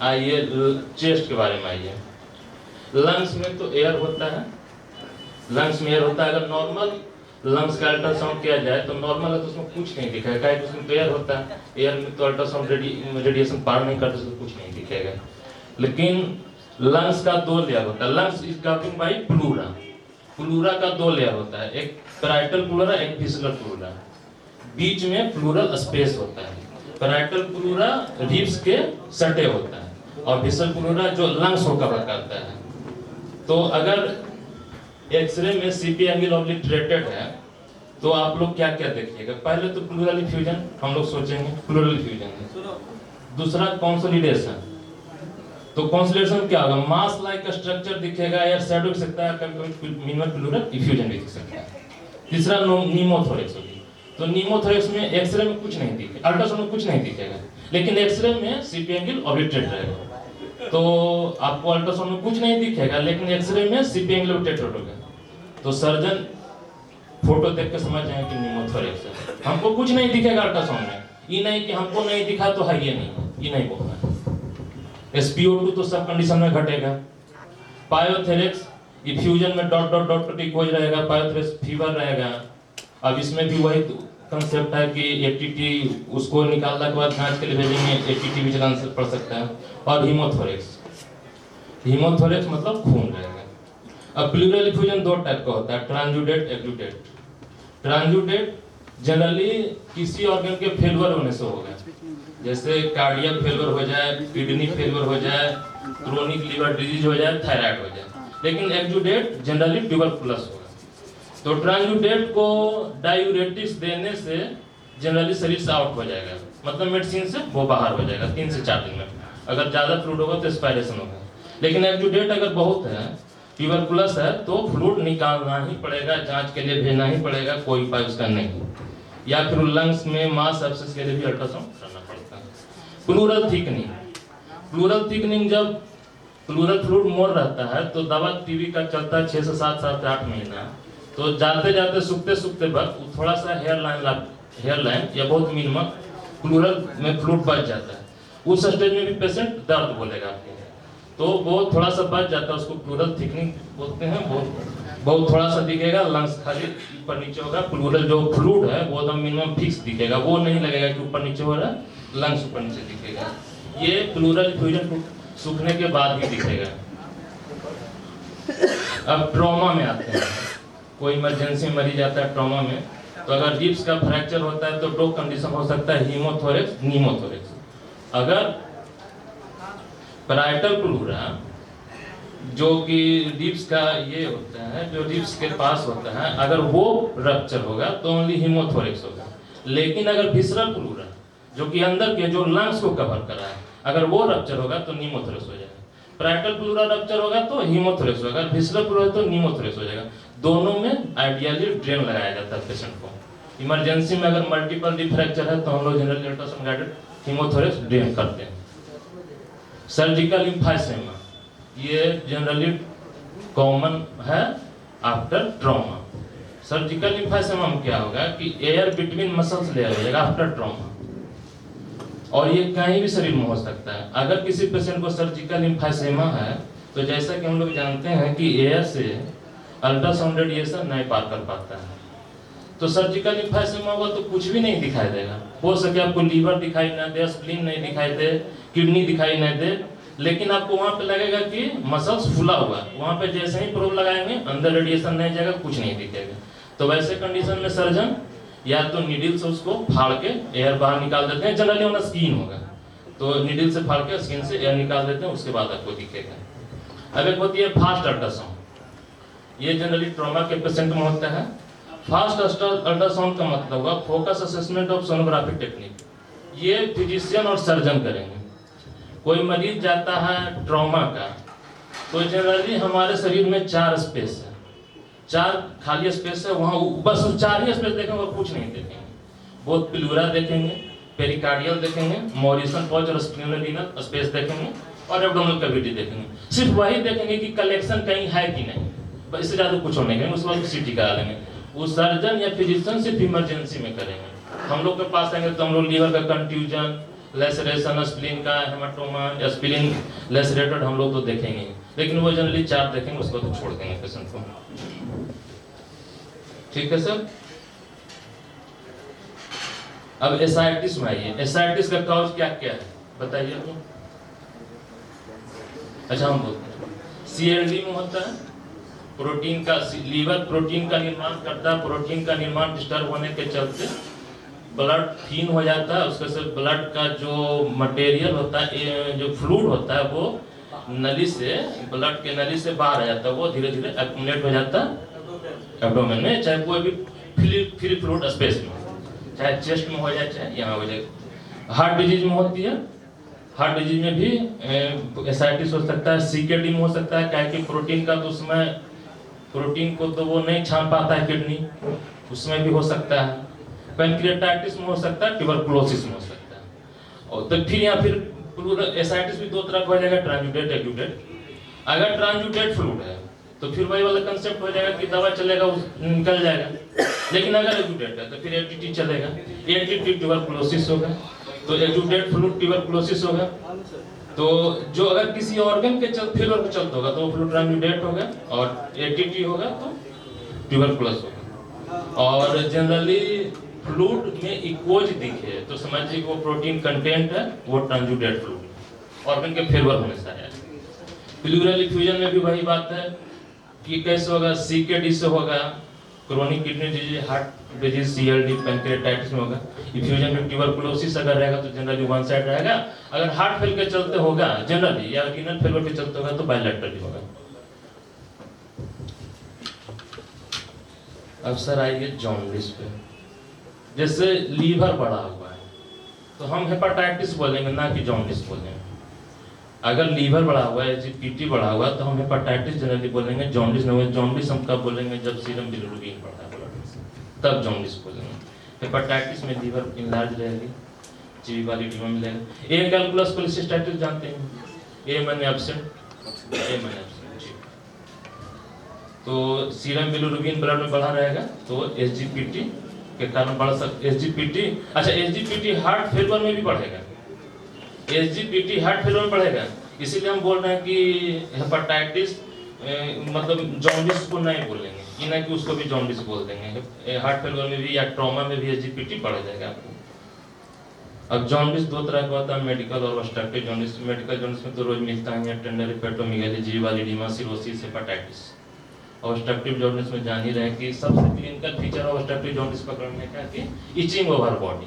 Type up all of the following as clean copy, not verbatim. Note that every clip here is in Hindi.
आइए चेस्ट के बारे में आइए। लंग्स में तो एयर होता है, लंग्स में एयर होता है। अगर नॉर्मल लंग्स का अल्ट्रासाउंड किया जाए तो नॉर्मल है तो उसमें कुछ नहीं दिखेगा, क्या उसमें तो एयर होता है। एयर में तो अल्ट्रासाउंड रेडिएशन पार नहीं करते तो कुछ नहीं दिखेगा। लेकिन लंग्स का दो लेयर होता है। Lungs is covered by pleura. Pleura का दो लेयर होता है, एक पैराइटल प्लूरा, एक विस्लर प्लूरा। बीच में प्लूरल स्पेस होता है। पैराइटल प्लूरा रिब्स के सटे होता है और विस्लर प्लूरा जो लंग्स को कवर करता है। तो अगर एक्सरे में सीपी एंगल ऑब्लिटरेटेड है तो आप लोग क्या क्या देखिएगा। पहले तो प्लूरल फ्यूजन हम लोग सोचेंगे, प्लूरल फ्यूजन है। दूसरा कंसोलिडेशन। तो कंसोलिडेशन क्या होगा, मास लाइक स्ट्रक्चर दिखेगा या शैडो दिख सकता है, कभी मिनिमल प्लूरल फ्यूजन भी दिख सकता है। तीसरा नीमोथोरेक्स होगी। तो नीमोथोरेक्स में एक्सरे में कुछ नहीं दिखेगा, अल्ट्रासाउंड में कुछ नहीं दिखेगा, लेकिन एक्सरे में सीपी एंगल ऑब्लिटरेटेड रहेगा। तो आपको अल्ट्रासाउंड में कुछ नहीं दिखेगा लेकिन एक्सरे में सीपी एंगल ऑब्लिटरेटेड होगा। तो सर्जन फोटो देख के समझ जाएंगे कि नीमोथोरेक्स है। हमको कुछ नहीं दिखेगा अल्ट्रासाउंड में, ये नहीं कि हमको नहीं दिखा तो है ये नहीं, ये नहीं बोलना है। SpO2 तो सब कंडीशन में घटेगा। पायोथेरिक्स फ्यूजन में डॉट डॉट डॉट टिक हो रहेगा, पायोथेरिक्स फीवर रहेगा। अब इसमें भी वही कंसेप्ट है कि एटीटी उसको निकालने के बाद जांच के लिए भेजेंगे, एटीटी भी चलान से पड़ सकता है। और हीमोथोरेक्स, हीमोथोरेक्स मतलब खून रहेगा। अब प्लूरल फ्यूजन दो टाइप का होता है, ट्रांजुडेट, एक्जुडेट। ट्रांजुडेट जनरली किसी ऑर्गन के फेलियर होने से होगा, जैसे कार्डियक फेलियर हो जाए, किडनी फेलियर हो जाए, क्रोनिक लीवर डिजीज हो जाए, थायराइड हो जाए। लेकिन एक्जुडेट जनरली ट्यूबरकुलस होगा। तो ट्रांजुडेट को डायूरेटिक्स देने से जनरली शरीर से आउट हो जाएगा, मतलब मेडिसिन से वो बाहर हो जाएगा 3 से 4 दिन में। अगर ज्यादा फ्लूइड होगा तो एक्सपायरेशन होगा। लेकिन एक्जुडेट अगर बहुत है, ट्यूबरकुलस है, तो फ्लूइड निकालना ही पड़ेगा, जांच के लिए भेजना ही पड़ेगा, कोई उपाय उसका नहीं। या फिर लंग्स में मास एब्सेस के लिए भी अल्ट्रासाउंड करना पड़ता है। प्लूरल थिकनिंग, प्लूरल थिकनिंग जब प्लूरल फ्लूइड मोर रहता है तो दवा टीबी का चलता है 6 से 7 से 8 महीना। तो जाते जाते सूखते सूखते वक्त थोड़ा सा हेयर लाइन या बहुत मिनिमम प्लूरल में फ्लूइड बच जाता है। उस स्टेज में भी पेशेंट दर्द बोलेगा आपको, तो वो थोड़ा सा बच जाता है, उसको प्लूरल थिकनिंग बोलते हैं। बहुत थोड़ा सा दिखेगा, लंग्स खाली ऊपर नीचे होगा। प्लूरल जो फ्लूइड है वो एकदम मिनिमम फिक्स दिखेगा, वो नहीं लगेगा कि ऊपर नीचे हो रहा है, लंग्स ऊपर नीचे दिखेगा। ये प्लूरल फ्यूजन सूखने के बाद ही दिखेगा। अब ट्रॉमा में आते हैं, कोई इमरजेंसी मरीज आता है ट्रॉमा में, तो अगर रिब्स का फ्रैक्चर होता है तो 2 कंडीशन हो सकता है, हीमोथोरेक्स, नीमोथोरेक्स। अगर पैराइटल प्लूरा जो कि रिब्स का ये होता है, जो रिब्स के पास होता है, अगर वो रप्चर होगा तो ओनली हीमोथोरेक्स होगा। लेकिन अगर विसरल प्लूरा जो कि अंदर के जो लंग्स को कवर कर रहा है, अगर वो रप्चर होगा तो नीमोथोरेक्स हो जाएगा। पैराइटल प्लूरा रप्चर होगा तो हीमोथोरेक्स होगा, विसरल प्लूरा तो नीमोथोरेक्स हो जाएगा। दोनों में आइडियली ड्रेन लगाया जाता है पेशेंट को। इमरजेंसी में अगर मल्टीपल रिब फ्रैक्चर है तो हम लोग जनरली अल्ट्रासाउंड गाइडेड हीमोथोरेक्स ड्रेन करते हैं। सर्जिकल लिम्फाइसेमा ये जनरली कॉमन है आफ्टर ट्रॉमा। सर्जिकल लिम्फाइसेमा में क्या होगा कि एयर बिटवीन मसल्स लेयर हो जाएगा आफ्टर ट्रॉमा, और ये कहीं भी शरीर में हो सकता है। अगर किसी पेशेंट को सर्जिकल लिम्फाइसेमा है तो जैसा कि हम लोग जानते हैं कि एयर से अल्ट्रासाउंड रेडिएशन नहीं पार कर पाता है। तो सर्जिकल लिम्फाइसेमा होगा तो कुछ भी नहीं दिखाई देगा। हो सके आपको लीवर दिखाई ना दे, स्प्लीन नहीं दिखाई दे, किडनी दिखाई ना दे, लेकिन आपको वहां पे लगेगा कि मसल्स फुला हुआ। वहां पे जैसे ही प्रोब लगाएंगे अंदर रेडिएशन नहीं जाएगा, कुछ नहीं दिखेगा। तो वैसे कंडीशन में सर्जन या तो नीडल से उसको फाड़ के एयर बाहर निकाल देते हैं, जनरली ऑन स्किन होगा तो नीडल से फाड़ के स्किन से एयर निकाल देते हैं, उसके बाद आपको दिखेगा। अब एक होती है फास्ट अल्ट्रासाउंड, ये जनरली ट्रॉमा के पेशेंट में होता है। फास्ट अल्ट्रासाउंड का मतलब होगा focus assessment of sonography technique. ये फिजिशियन और सर्जन करेंगे। कोई मरीज जाता है ट्रॉमा का, तो जनरली हमारे शरीर में 4 स्पेस है, 4 खाली स्पेस है, वहाँ बस 4 ही स्पेस देखेंगे और कुछ नहीं देखेंगे। बहुत प्लूरा देखेंगे, पेरिकार्डियल देखेंगे, मॉरिसन पॉच और स्प्लेनोइडल स्पेस देखेंगे और एब्डोमिनल कैविटी देखेंगे। सिर्फ वही देखेंगे कि कलेक्शन कहीं है कि नहीं, बस इससे ज़्यादा कुछ नहीं करेंगे। उसके बाद सीटी करा लेंगे। वो सर्जन या फिजिशियन सिर्फ इमरजेंसी में करेंगे। हम लोग के पास आएंगे तो हम लोग लीवर का कंट्यूजन लेसरेशन स्प्लीन का, हेमाटोमा, स्प्लीन लेसरेटेड हम लोग तो देखेंगे, लेकिन वो जनरली 4 देखेंगे, उसको तो छोड़ देंगे पेशेंट को। ठीक है सर। अब एसाइटिस में आइए। एसाइटिस का कॉज क्या क्या है बताइए तो। अच्छा हम बोलते हैं सीएलडी में होता है प्रोटीन का, लीवर प्रोटीन का निर्माण करता है, प्रोटीन का निर्माण डिस्टर्ब होने के चलते ब्लड थीन हो जाता है, उसके से ब्लड का जो मटेरियल होता है, जो फ्लूइड होता है, वो नली से, ब्लड के नली से बाहर आ जाता है, वो धीरे धीरे एक्युमुलेट हो जाता है एब्डोमेन में, चाहे कोई भी फ्री फ्लूइड स्पेस में, चाहे चेस्ट में हो जाए चाहे यहाँ हो जाए। हार्ट डिजीज में होती है, हार्ट डिजीज में भी एसाइटिस हो सकता है, सीकेडी में हो सकता है, क्या कि प्रोटीन का तो उसमें प्रोटीन को तो वो नहीं छान पाता है किडनी, उसमें भी हो सकता है। पैंक्रियाटाइटिस में हो सकता है, ट्यूबरकुलोसिस में हो सकता है। और तो फिर यहाँ फिर एसाइटिस भी 2 तरह का हो जाएगा, ट्रांजुडेट एक्यूटेट। अगर ट्रांजुडेट फ्लूइड है तो फिर वही वाला कंसेप्ट हो जाएगा कि दवा चलेगा निकल जाएगा, लेकिन अगर एक्यूटेट है तो फिर एटीटी चलेगा, एटीटी ट्यूबरकुलोसिस होगा, तो एक्यूटेट फ्लूइड ट्यूबरकुलोसिस होगा। तो जो अगर किसी ऑर्गन के फेलियर पे चलता होगा तो वो फ्लूइड ट्रांजुडेट होगा, और एटीटी होगा तो ट्यूबरकुलोसिस होगा। और जनरली फ्लूइड में इक्वोज दिखे तो समझिए वो प्रोटीन कंटेंट है, वो ट्रांजुडेट फ्लूइड ऑर्गन के फेलियर होने से आया। प्लूरल इफ्यूजन में भी वही बात है कि कैसे होगा, सीकेडी से होगा, chronic kidney disease, heart disease, CLD, pancreatitis में होगा। इफ्यूजन में ट्यूबरकुलोसिस अगर रहेगा तो जनरली वन साइड रहेगा, अगर हार्ट फेल के चलते होगा जनरली, या रीनल फेलियर के चलते होगा तो बायलैटरली होगा। अब सर आइए जॉन्डिस पे। जैसे लीवर बढ़ा हुआ है तो हम हेपाटाइटिस बोलेंगे, ना कि जॉन्डिस बोलेंगे। अगर लीवर बढ़ा हुआ है, एजीपीटी बढ़ा हुआ है तो हम हेपाटाइटिस जनरली बोलेंगे, जॉन्डिस नहीं। जॉन्डिस हम कब बोलेंगे, जब सीरम बिलिरुबिन बढ़ा है ब्लड में, तब जॉन्डिस बोलेंगे। हेपाटाइटिस में लीवर इनलार्ज रहेगी, जीवी वाली एडिमा मिलेगा। ए कैलकुलस कोलिसिस्टाइटिस जानते हैं, ए माने एब्सेंट, ए माने एब्सेंट जी। तो सीरम बिलिरुबिन ब्लड में बढ़ा रहेगा तो एसजीपीटी के कारण बढ़ सकता। एसजीपीटी, अच्छा एसजीपीटी हार्ट फेलियर में भी बढ़ेगा, एसजीपीटी हार्ट फेलियर में बढ़ेगा। इसीलिए हम बोल रहे हैं कि हेपाटाइटिस मतलब जॉन्डिस को नहीं बोलेंगे, ये ना कि उसको भी जॉन्डिस बोल देंगे। हार्ट फेलियर में भी या ट्रॉमा में भी एसजीपीटी बढ़ जाएगा आपको। अब जॉन्डिस 2 तरह का होता है, मेडिकल और ऑब्स्ट्रक्टिव जॉन्डिस। मेडिकल जॉन्डिस में तो रोज मिलता है टेंडर हेपेटोमेगाली, जीवी वाली oedema, cirrhosis, hepatitis. Obstructive jaundice में जान ही रहे कि सबसे क्लिनिकल फीचर ऑब्स्ट्रक्टिव जॉन्डिस पकड़ने का कि इचिंग ओवर बॉडी।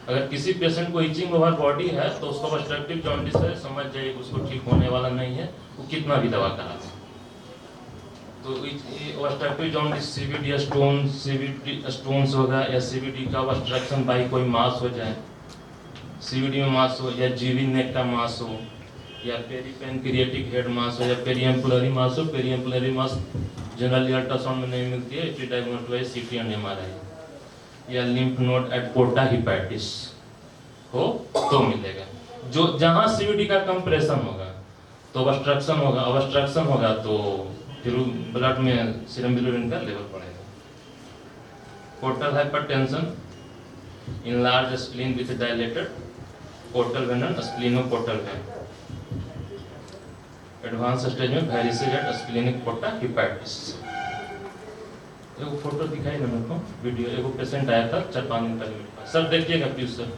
अगर किसी पेशेंट को इचिंग ओवर बॉडी है तो उसको ऑब्स्ट्रक्टिव जॉन्डिस है, समझ जाइए उसको ठीक होने वाला नहीं है, वो कितना भी दवा करा दे। तो ऑब्स्ट्रक्टिव जॉन्डिस सीवीडी स्टोन्स होगा, या सीवीडी का ऑब्स्ट्रक्शन बाई कोई मास हो जाए, सीवीडी में मास हो, या जीवी नेक का मास हो, या पेरीपेनक्रिएटिक हेड मास हो, या पेरिएम्पुलरी मास हो। पेरिएम्पुलरी मास जनरली अल्ट्रासाउंड में नहीं मिलती है, इट इज डायग्नोस्ड बाय सीटी एंड एमआरआई। या लिम्फ नोड एट पोर्टा हिपैटिस हो तो मिलेगा। जो जहां सीवीडी का कंप्रेशन होगा तो ऑब्स्ट्रक्शन होगा, ऑब्स्ट्रक्शन होगा तो फिर ब्लड में सीरम बिलिरुबिन का लेवल बढ़ेगा। Portal hypertension, enlarge spleen with dilated portal vein and splenoportal vein. Advance stage में varices at splenic porta hepatis. एगो फोटो दिखाई ना मेरे को, वीडियो। एगो पेशेंट आया था 4-5 दिन पहले मेरे पास। सर देखिएगा प्लीज सर,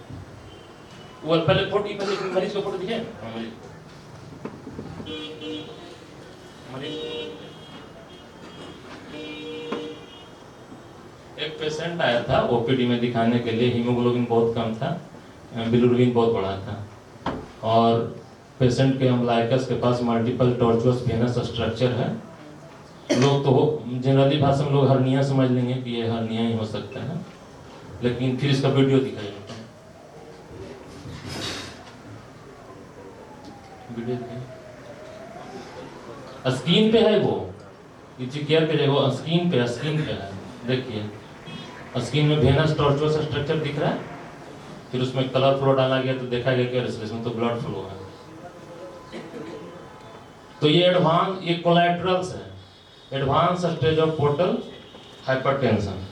वो पहले फोटो, पहले मरीज का फोटो दिखाए। हाँ मरीज एक पेशेंट आया था ओपीडी में दिखाने के लिए, हीमोग्लोबिन बहुत कम था, बिलिरुबिन बहुत बढ़ा था, और पेशेंट के अम्बलाइकस के पास मल्टीपल टॉर्चुअस वेनस स्ट्रक्चर है। लोग तो जनरली भाषा में लोग हर्निया समझ लेंगे कि ये हर्निया ही हो सकता है, लेकिन फिर इसका वीडियो दिखाइए। वीडियो स्क्रीन पे है वो, केयर पे वो स्क्रीन पे है, देखिए स्क्रीन में वेनस टॉर्चुअस स्ट्रक्चर दिख रहा है, फिर उसमें कलर फ्लो डाला गया तो देखा गया कि इसमें तो ब्लड फ्लो है। तो ये कोलैटरल्स है, advance stage of portal hypertension.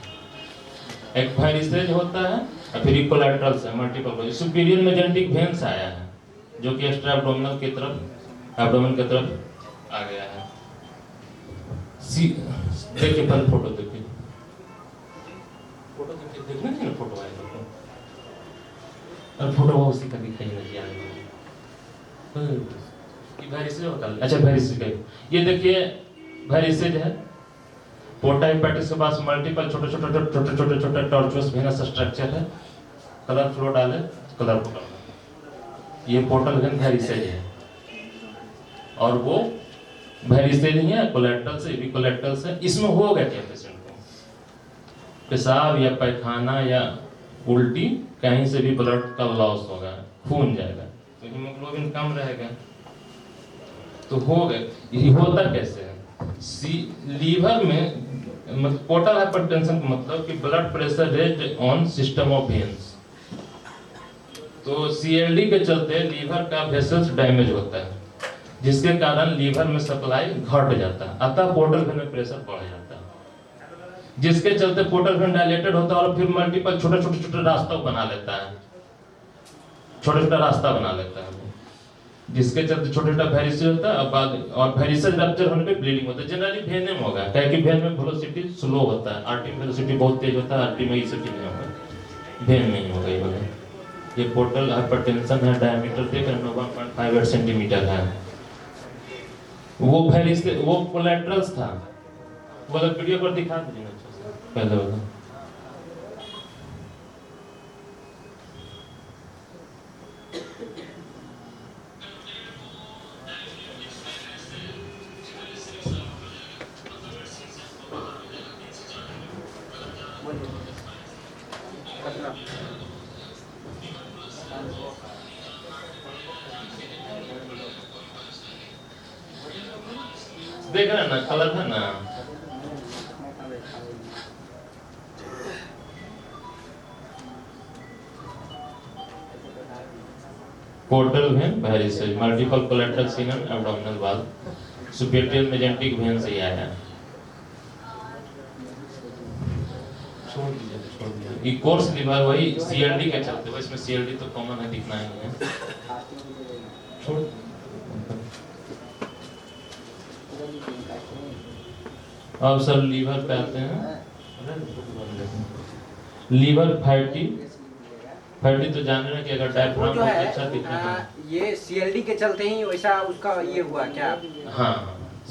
एक फायर स्टेज होता है और फिर इक्वलैटरल्स है, मल्टीपल। सुपीरियर मेजेंटिक वेन्स आया है जो कि एक्स्ट्रा एब्डोमिनल की तरफ, एब्डोमेन की तरफ आ गया है। देखिए पहले फोटो देखिए, फोटो देखना चाहिए ना, फोटो आए और फोटो बहुत सी का दिखाई नहीं आ रही ये वेरिसेज होता है। अच्छा वेरिसेज का ये देखिए, वेरिसेज है। पोर्टा हेपेटिस के पास मल्टीपल छोटे छोटे टॉर्चुअस वेनस स्ट्रक्चर है। कलर फ्लो डाले, कलर को करना, ये पोर्टल वेन वेरिसेज है। और वो वेरिसेज ही है, कोलेक्टल से भी कोलेक्टल से। इसमें होगा क्या पेशेंट को, पेशाब या पैखाना या उल्टी, कहीं से भी ब्लड का लॉस होगा, खून जाएगा, तो हीमोग्लोबिन कम रहेगा। तो होगा, ये होता कैसे है लीवर में, मतलब पोर्टल हाइपरटेंशन का मतलब कि blood pressure raised on system of veins. तो सीएलडी के चलते लीवर का वेसल्स डैमेज होता है, जिसके कारण लीवर में सप्लाई घट जाता है, अतः पोर्टल वेन में प्रेशर बढ़ जाता है, जिसके चलते पोर्टल वेन डायलेटेड होता है और फिर मल्टीपल छोटे रास्ता बना लेता है, छोटा रास्ता बना लेता है, जिसके चलते छोटा वेरिसेज होता है। और वेरिसेज रप्चर होने पे ब्लीडिंग होता है। जनरली वेन में होगा, क्योंकि वेन में वेलोसिटी स्लो होता है, आर्टरी में वेलोसिटी बहुत तेज होता है, आर्टरी में इससे नहीं होगा, वेन में ही होगा ये वाला। ये पोर्टल हाइपरटेंशन है, डायमीटर देख रहे हैं 1.58 सेंटीमीटर है। वो वेरिसेज, वो कोलेट्रल्स था, वो वाला वीडियो पर दिखा दीजिए अच्छा से पहले वाला। देख रहे हैं ना, कलर है ना, portal vein varices, multiple collector सिनम abdominal wall, superior mesenteric vein से आया है। छोड़ दीजिए। ये कोर्स लीवर वही सीएलडी के चलते, इसमें सीएलडी तो कॉमन है, दिखना ही है। छोड़ अब सर लीवर पे आते हैं। लीवर फैटी तो जान रहे हैं कि अगर डायफ्राम बहुत अच्छा दिखेगा, ये सीएलडी के चलते ही वैसा उसका ये हुआ क्या? हाँ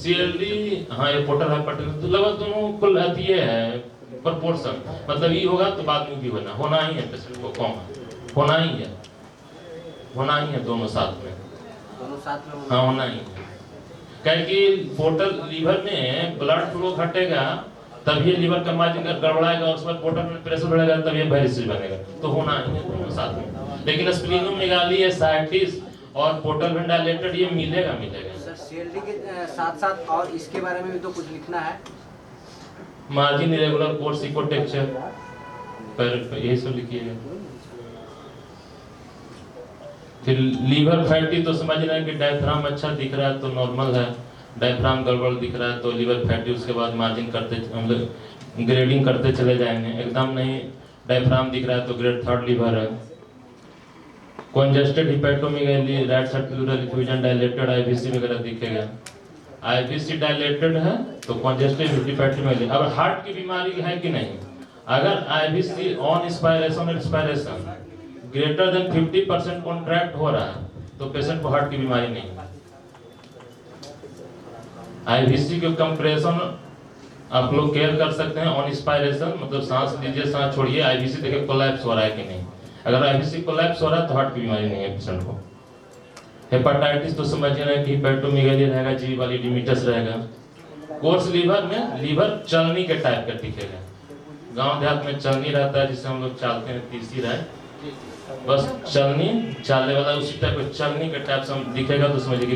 सीएलडी, हाँ ये पोर्टल हाइपरटेंशन तो लगभग दोनों कुल ये है प्रोपोर्शन, मतलब ये होगा तो बाद में भी होना ही है, पेशेंट को कॉमन होना ही है, दोनों साथ में हाँ होना ही है। क्योंकि पोर्टल लीवर में ब्लड फ्लो घटेगा तभी लीवर का मार्जिन गड़बड़ाएगा और उस पर पोर्टल में प्रेशर बढ़ेगा तभी वेरिसेज बनेगा, तो होना ही है दोनों साथ में। लेकिन स्प्लीनोमेगाली, एसाइटिस और पोर्टल वेन डायलेटेड ये मिलेगा। सर सीएलडी के साथ और इसके बारे में भी तो कुछ लिखना है, मार्जिन इरेगुलर कोर्स इकोटेक्चर पर यही सब लिखिएगा। फिर लीवर फैटी तो समझ रहे हैं कि डायफ्राम अच्छा दिख रहा है तो नॉर्मल है, डायफ्राम गड़बड़ दिख रहा है तो लीवर फैटी, उसके बाद मार्जिन करते, मतलब ग्रेडिंग करते चले जाएंगे। एकदम नहीं डायफ्राम दिख रहा है तो ग्रेड 3 लीवर है। Congested hepatomegaly, right circular effusion dilated, IVC वगैरह दिखेगा। आईवीसी डायलेटेड है तो कंजेस्टेड हिपेटोमेगाली। अब हार्ट की बीमारी है कि नहीं, अगर आईवीसी ऑन इंस्पायरेशन और एक्सपायरेशन ग्रेटर देन 50% कॉन्ट्रैक्ट हो रहा है तो पेशेंट को हार्ट की बीमारी नहीं है। आईवीसी के कंप्रेशन आप लोग केयर कर सकते हैं, ऑन इंस्पायरेशन मतलब सांस लीजिए सांस छोड़िए, आईवीसी देखिए कोलैप्स हो रहा है कि नहीं। अगर आईवीसी कोलैप्स हो रहा है तो हार्ट की बीमारी नहीं है पेशेंट को। हेपेटाइटिस तो समझिए ना कि हिपेटोमेगाली रहेगा, जी वाली डिमिटस रहेगा। कोर्स लीवर में लीवर चलनी के टाइप का दिखेगा, गांव देहात में चलनी रहता है जिससे हम लोग चालते हैं, तीसी रहे बस चलनी चालने वाला उसी टाइप का चलनी के टाइप से हम दिखेगा तो समझिए